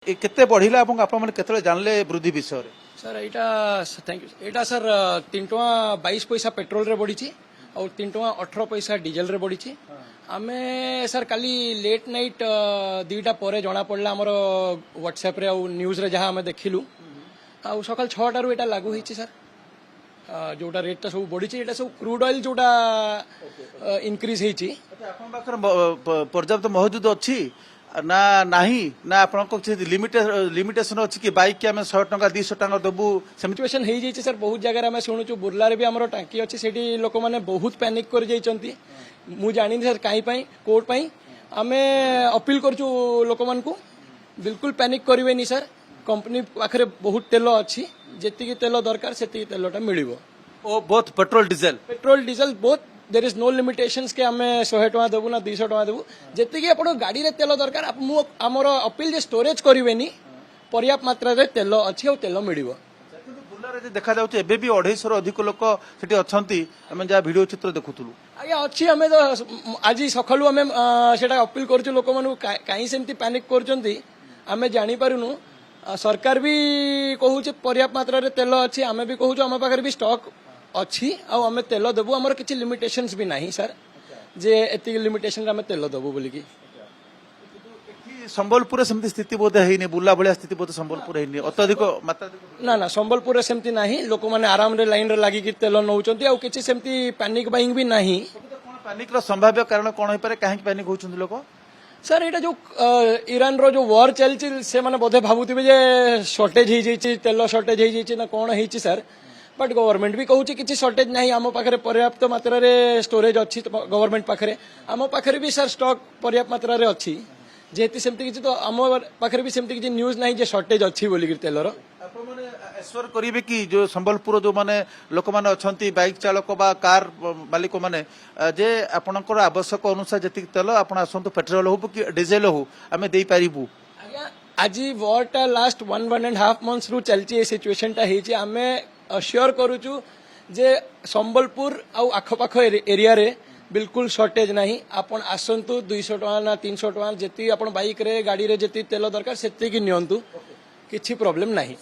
केते बढ़िला आपण केते जानले वृद्धि विषय sir Etah thank you Etah sir 3 टका 22 पैसा पेट्रोल रे बढ़ी और 3 टका 18 पैसा डीजल रे बढ़ी आमे सर काली लेट नाइट 2टा पर जना पड़ला हमर व्हाट्सएप रे और न्यूज रे जहां हमें देखिलु आ सकाल 6टा रु एटा लागू होईची सर जोटा रेट सब बढ़ी एटा सब क्रूड ऑयल जोटा इंक्रीज होईची आपन पाखर पर्याप्त मौजूद अछि ना नाही ना आपनको लिमिटेशन अछि कि बाइक के हमें 100 टका 200 टका दबु सिचुएशन हो जाइए सर बहुत जगह आम शुणुचु बुर्लार भी आम टांकी अच्छी से लोक मैंने बहुत पैनिक कर जाइछंती मु जानी सर कहीं कोर्ट पाई आम अपील करचु लोक मान को बिल्कुल पैनिक करेनि सर कंपनी पाखरे बहुत तेल अच्छी जेतिकी तेल दरकार सेतिकी तेलटा मिलिबो ओ both petrol diesel both there is no limitations के आम 100 टका देबू ना 200 टका देबू जेतिकी आपण गाड़ी रे तेल दरकार आमर अपील जे स्टोरेज करेनि पर्याप्त मात्रा रे तेल अच्छी और तेल मिलिबो देखा जाउछ एबे भी 250 रु अधिक लोक सेठी अछंती हम जा वीडियो चित्र देखुतलु आज्ञा अच्छी आम तो आज सकाळु आम सेटा अपील करछु लोक मानु काई सेमती पैनिक करचंती आम जानि पारुनु सरकार भी कहूचे पर्याप्त मात्रा रे तेल अच्छी आम भी कहूछु आम पाखरे भी स्टॉक अच्छी आम तेल देबू आमर किसी लिमिटेशंस भी नहीं सर जे एति लिमिटेशन आम तेल देबू बोली की संबलपुर सेमती स्थिति बोध है बुला भाया स्थिति बोध संबलपुर है अत्यधिक मात्रा ना संबलपुर सेमती नहीं लोक मैंने आराम रे लाइन रे लागिक तेल नौचंती आ किछि सेमती पैनिक बाइंग भी नहीं पैनिक रो संभाव्य कारण कोन होई पारे काहे पैनिक होचंती लोक सर एटा जो ईरान रो जो वॉर चलछि से माने बोधे भाबुथिबे जे शॉर्टेज हो जाइछि तेल शॉर्टेज हो जाइछि ना कोन हेछि सर बट गवर्नमेंट भी कहूँ किसी शॉर्टेज नहीं आम पाखे पर्याप्त मात्रा रे स्टोरेज अच्छी गवर्नमेंट पाखे आम पाखे भी सर स्टॉक पर्याप्त मात्रा रे अच्छी जेहेतु सेमती किसी तो आम पाखे भी सेमती किसी न्यूज नहीं जे शॉर्टेज अच्छी बोलिक तेलर एश्योर करिवे कि जो संबलपुर जो माने लोक माने अछंती बाइक चालक बा कार मालिक माने जे आपनकर आवश्यक अनुसार जति तेल आपण आसंतु पेट्रोल हो कि डीजल हो आमे देई पारिबु आज वॉरटा लास्ट 1.5 मंथ्स रु चलची सिचुएशन टा हेची आमे अश्योर करूचु जे संबलपुर आउ आखपाख एरिया रे बिल्कुल शॉर्टेज नहीं आपण आसंतु 200 टका ना 300 टका जेती आपण बाइक रे गाड़ी रे जेती तेल दरकार सेती की नियंतु किछि प्रॉब्लम नहीं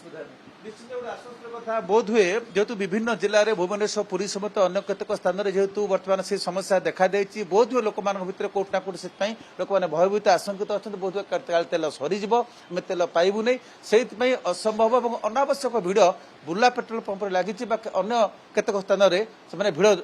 बोध हुए जेहेतु विभिन्न जिले में भुवनेश्वर पुरी समेत अन्य केतक स्थान में जेहेतु वर्तमान से समस्या देखा देती बोध हुए लोक भितर कोट ना कोट से लोक मैंने भयभीत आशंकित अच्छा बोध हुए तेल सरीज आम तेल पाइबू नहीं से असंभव और अनावश्यक भिड़ बुर्ला पेट्रोल पंप लगी अन्य केतक स्थान में भिड़